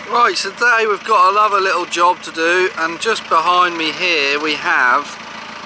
Right, so today we've got another little job to do, and just behind me here we have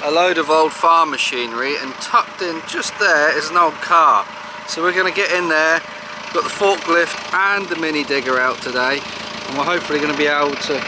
a load of old farm machinery, and tucked in just there is an old car. So we're going to get in there. We've got the forklift and the mini digger out today, and we're hopefully going to be able to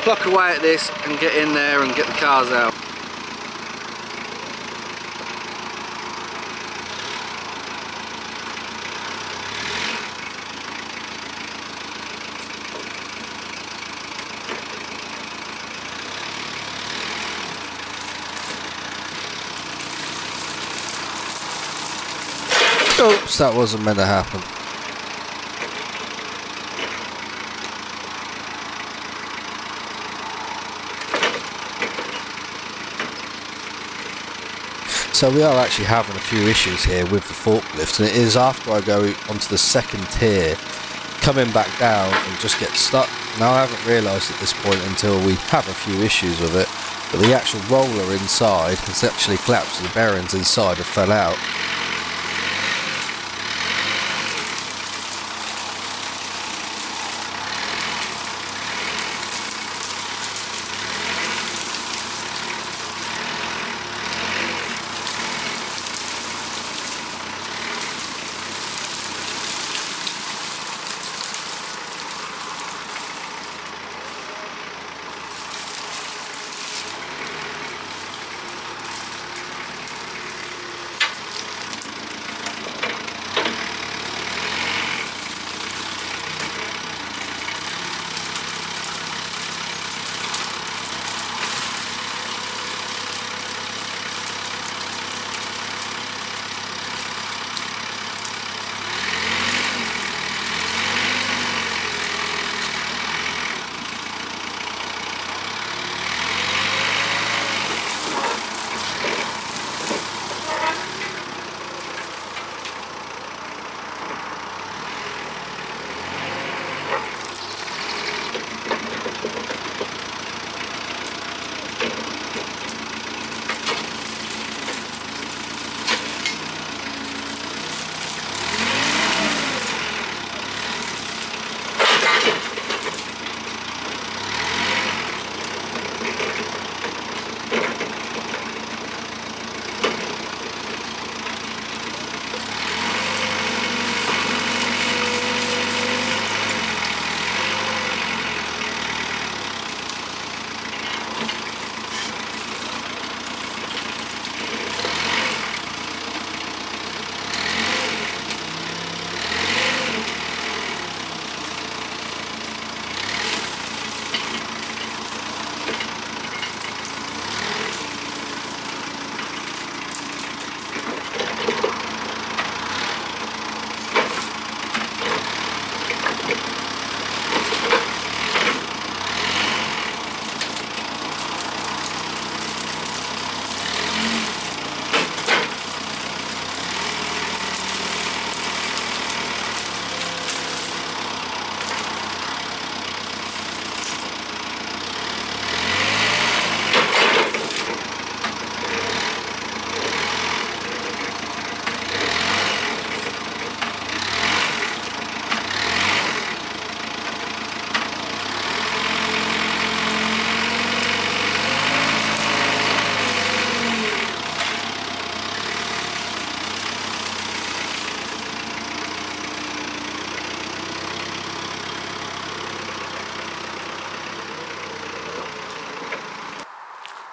pluck away at this and get in there and get the cars out. Oops, that wasn't meant to happen. So we are actually having a few issues here with the forklift, and it is after I go onto the second tier, coming back down and just get stuck. Now I haven't realised at this point until we have a few issues with it, but the actual roller inside has actually collapsed, the bearings inside have fell out.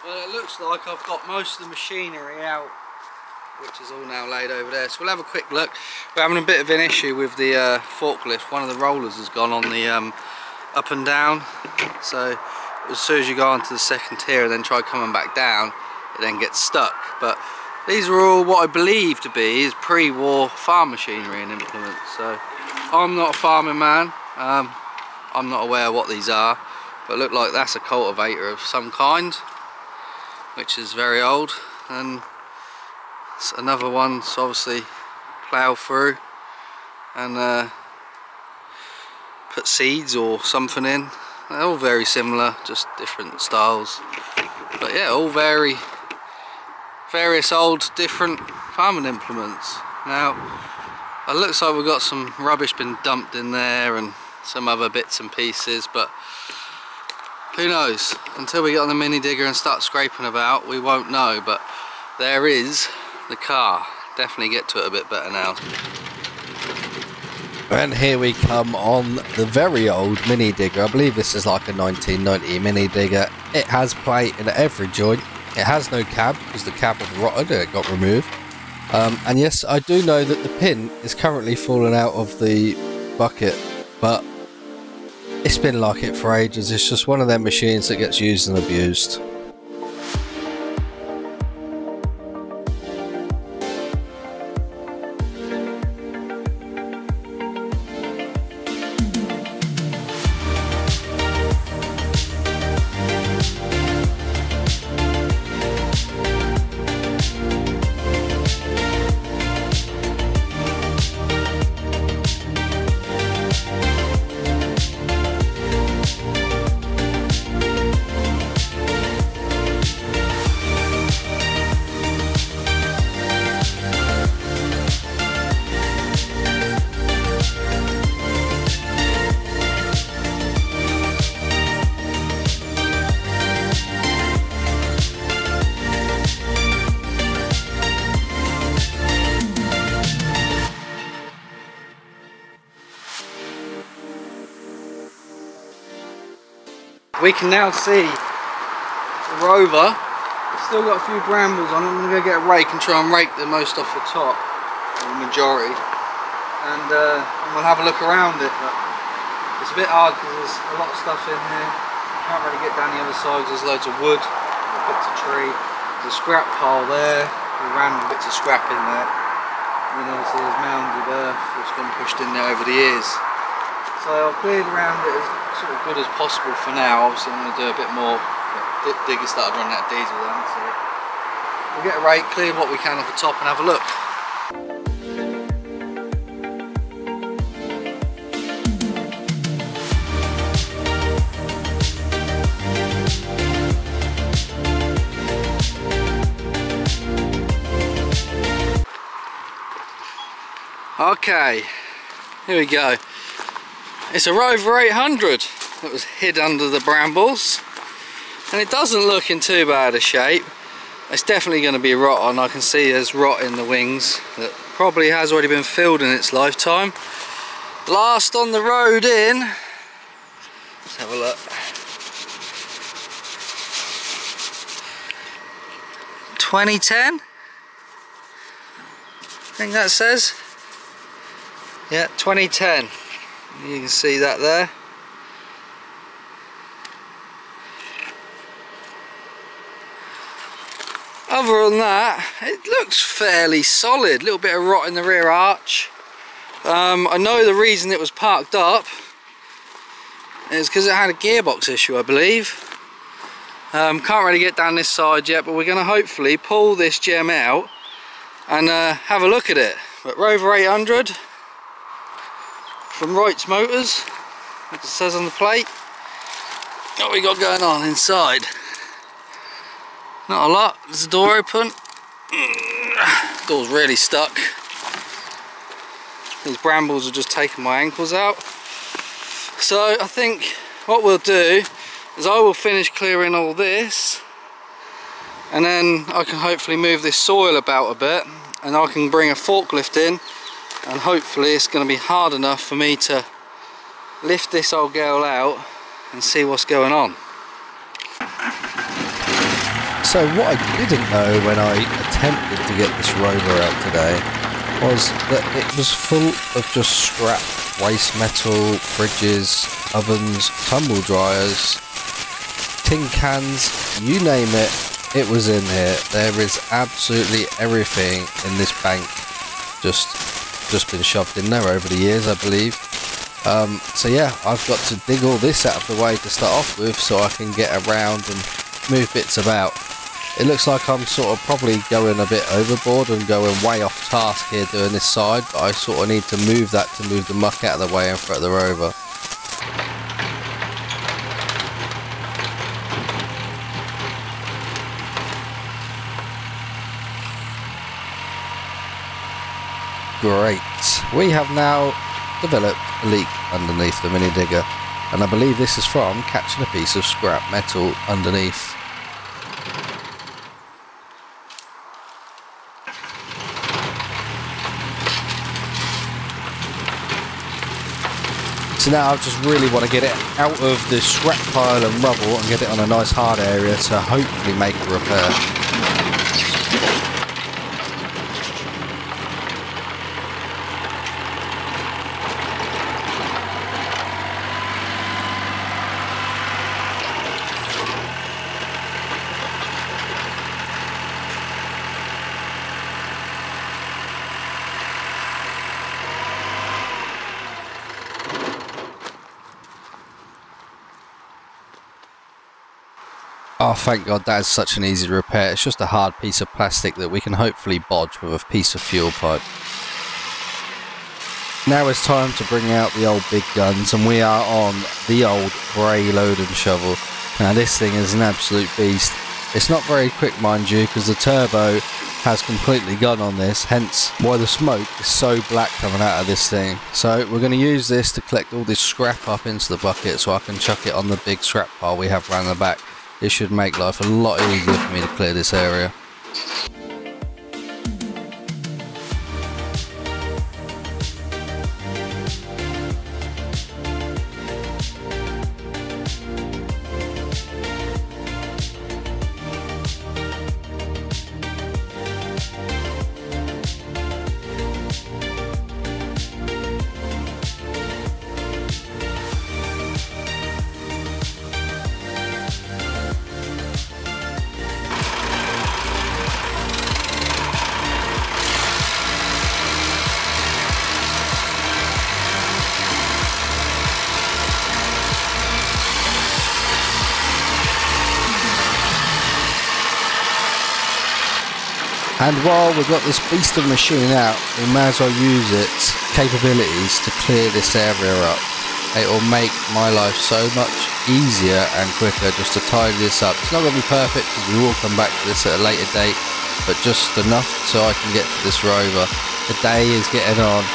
Well, it looks like I've got most of the machinery out, which is all now laid over there. So we'll have a quick look. We're having a bit of an issue with the forklift. One of the rollers has gone on the up and down. So as soon as you go onto the second tier and then try coming back down, it then gets stuck. But these are all what I believe to be is pre-war farm machinery and implements. So I'm not a farming man. I'm not aware what these are, but look like that's a cultivator of some kind, which is very old, and another one's obviously plough through and put seeds or something in. They're all very similar, just different styles, but yeah, all various old different farming implements. Now it looks like we've got some rubbish been dumped in there, and some other bits and pieces, but who knows? Until we get on the mini digger and start scraping about, we won't know. But there is the car. Definitely get to it a bit better now. And here we come on the very old mini digger. I believe this is like a 1990 mini digger. It has plate in every joint. It has no cab because the cab was rotted and it got removed. And yes, I do know that the pin is currently falling out of the bucket, but it's been like it for ages. It's just one of them machines that gets used and abused. We can now see the Rover. It's still got a few brambles on it. I'm going to go get a rake and try and rake the most off the top, the majority, and we'll have a look around it. But it's a bit hard because there's a lot of stuff in here. You can't really get down the other side because there's loads of wood, bits of tree. There's a scrap pile there, with random bits of scrap in there. And then obviously there's mounds of earth that's been pushed in there over the years. So I've cleared around it as sort of good as possible for now. Obviously I'm going to do a bit more. Digger started running out of diesel then, so we'll get a rake, clear what we can off the top and have a look. Okay, here we go. It's a Rover 800 that was hid under the brambles, and it doesn't look in too bad a shape. It's definitely going to be rot on. I can see there's rot in the wings that probably has already been filled in its lifetime. Last on the road in, let's have a look. 2010, I think that says. Yeah, 2010. You can see that there. Other than that, it looks fairly solid. A little bit of rot in the rear arch. I know the reason it was parked up is because it had a gearbox issue, I believe. Can't really get down this side yet, but we're going to hopefully pull this gem out and have a look at it. But Rover 800 from Wright's Motors, like it says on the plate. What we got going on inside? Not a lot. There's the door open. Door's really stuck. These brambles are just taking my ankles out. So I think what we'll do is I will finish clearing all this, and then I can hopefully move this soil about a bit, and I can bring a forklift in, and hopefully it's going to be hard enough for me to lift this old girl out and see what's going on. So what I didn't know when I attempted to get this Rover out today was that it was full of just scrap waste metal, fridges, ovens, tumble dryers, tin cans, you name it, it was in here. There is absolutely everything in this bank just been shoved in there over the years, I believe. So yeah, I've got to dig all this out of the way to start off with so I can get around and move bits about. It looks like I'm sort of probably going a bit overboard and going way off task here doing this side, but I sort of need to move that to move the muck out of the way and throw the Rover. Great. We have now developed a leak underneath the mini digger, and I believe this is from catching a piece of scrap metal underneath. So now I just really want to get it out of the scrap pile and rubble and get it on a nice hard area to hopefully make a repair. Oh, thank God, that is such an easy repair. It's just a hard piece of plastic that we can hopefully bodge with a piece of fuel pipe. Now it's time to bring out the old big guns, and we are on the old Bray load and shovel. Now this thing is an absolute beast. It's not very quick, mind you, because the turbo has completely gone on this, hence why the smoke is so black coming out of this thing. So we're going to use this to collect all this scrap up into the bucket so I can chuck it on the big scrap pile we have around the back. It should make life a lot easier for me to clear this area. And while we've got this beast of a machine out, we may as well use its capabilities to clear this area up. It will make my life so much easier and quicker just to tidy this up. It's not going to be perfect because we will come back to this at a later date, but just enough so I can get to this rover. The day is getting on.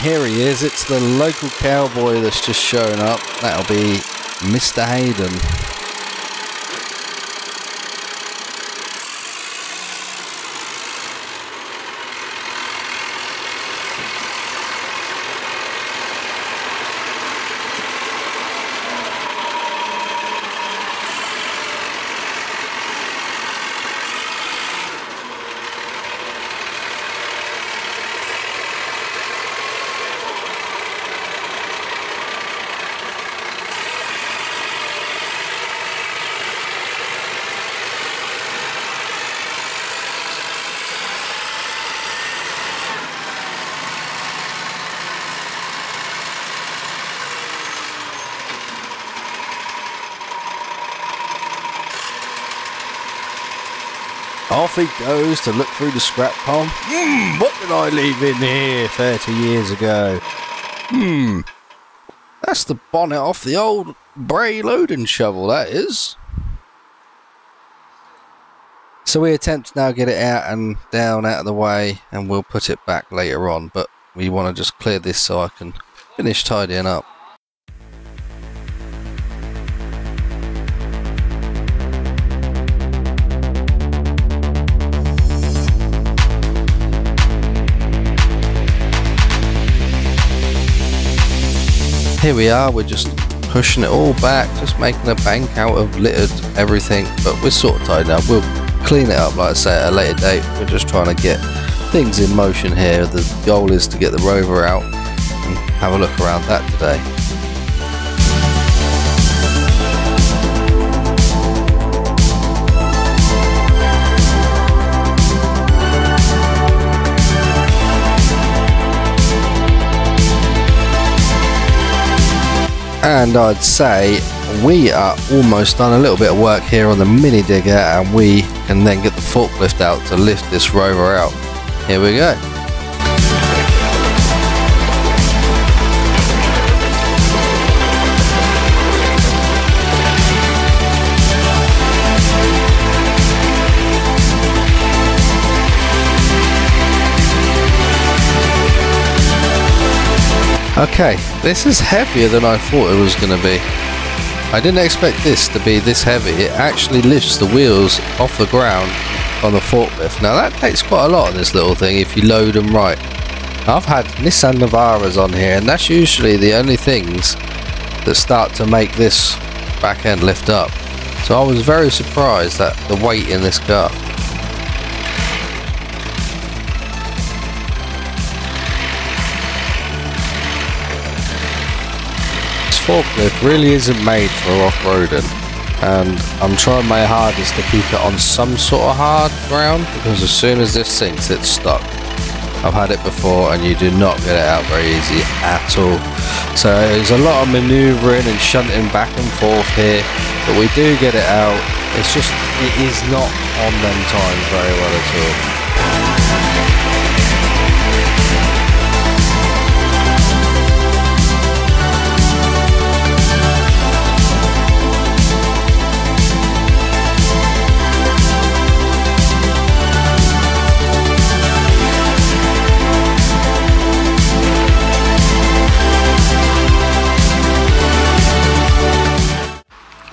here he is. It's the local cowboy that's just shown up. That'll be Mr. Hayden. Off he goes to look through the scrap pile. What did I leave in here 30 years ago? That's the bonnet off the old Bray loading shovel, that is. So we attempt to now get it out and down out of the way, and we'll put it back later on, but we want to just clear this so I can finish tidying up. Here we are, we're just pushing it all back, just making a bank out of littered everything, but we're sort of tidying up. We'll clean it up, like I say, at a later date. We're just trying to get things in motion here. The goal is to get the rover out and have a look around that today. And I'd say we are almost done. A little bit of work here on the mini digger, and we can then get the forklift out to lift this rover out. Here we go. Okay, this is heavier than I thought it was going to be. I didn't expect this to be this heavy. It actually lifts the wheels off the ground on the forklift. Now that takes quite a lot on this little thing if you load them right. I've had Nissan Navaras on here, and that's usually the only things that start to make this back end lift up. So I was very surprised at the weight in this car. Forklift really isn't made for off-roading, and I'm trying my hardest to keep it on some sort of hard ground, because as soon as this sinks, it's stuck. I've had it before and you do not get it out very easy at all. So there's a lot of manoeuvring and shunting back and forth here, but we do get it out. It's just, it is not on them times very well at all.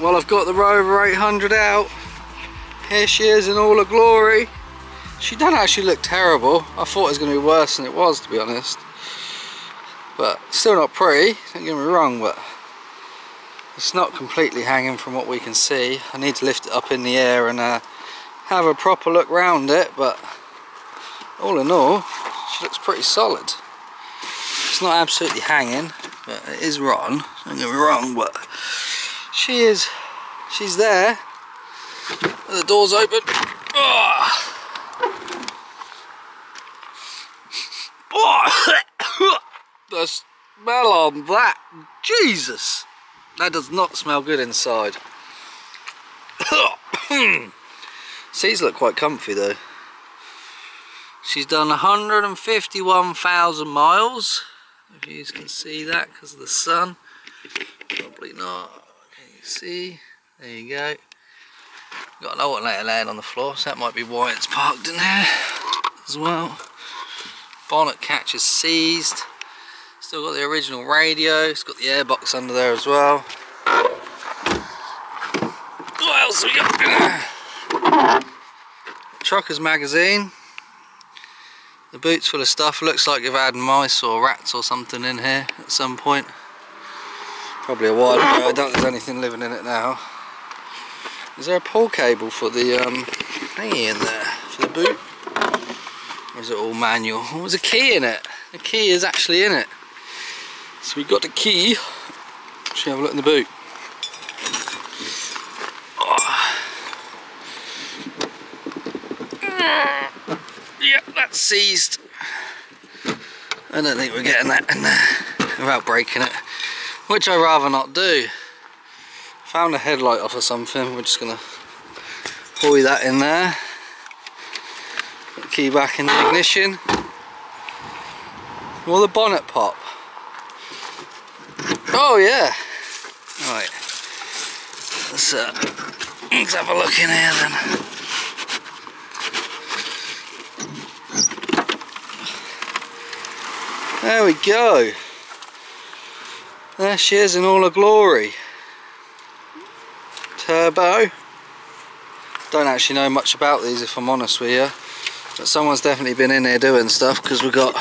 Well, I've got the Rover 800 out. Here she is in all her glory. She doesn't actually look terrible. I thought it was going to be worse than it was, to be honest. But still not pretty, don't get me wrong, but it's not completely hanging from what we can see. I need to lift it up in the air and have a proper look round it, but all in all, she looks pretty solid. It's not absolutely hanging, but it is rotten, don't get me wrong, but she's there. The door's open. The smell on that, Jesus, that does not smell good inside. Seats look quite comfy though. She's done 151,000 miles, if you can see that because of the sun. Probably not. Can you see? There you go. Got an alternator laying on the floor, so that might be why it's parked in there as well. Bonnet catch is seized. Still got the original radio, it's got the airbox under there as well. What else we got? Trucker's magazine. The boot's full of stuff. Looks like you've had mice or rats or something in here at some point. Probably a while ago. I don't think there's anything living in it now. Is there a pull cable for the thingy in there for the boot? Or is it all manual? Oh, there's a key in it. The key is actually in it. So we got the key. Should we have a look in the boot? Yep, that's seized. I don't think we're getting that in there without breaking it, which I'd rather not do. Found a headlight off or something. We're just gonna hoy that in there. Put the key back in the ignition. Will the bonnet pop? Oh yeah. Right. Let's have a look in here then. There we go. There she is in all her glory. Turbo. Don't actually know much about these if I'm honest with you, but someone's definitely been in here doing stuff, because we've got,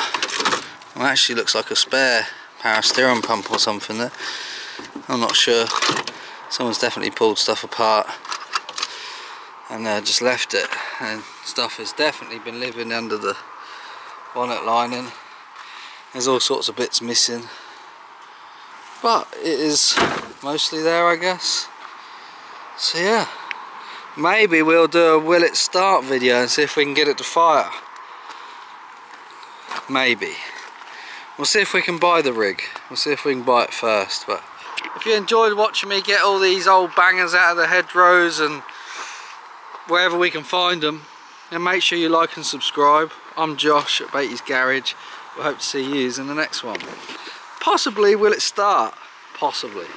well, actually looks like a spare power steering pump or something there. I'm not sure. Someone's definitely pulled stuff apart and just left it, and stuff has definitely been living under the bonnet lining. There's all sorts of bits missing, but it is mostly there, I guess. So yeah, maybe we'll do a will it start video and see if we can get it to fire. Maybe. We'll see if we can buy the rig. We'll see if we can buy it first. But if you enjoyed watching me get all these old bangers out of the hedgerows and wherever we can find them, then make sure you like and subscribe. I'm Josh at Beatty's Garage. We'll hope to see you in the next one. Possibly will it start? Possibly.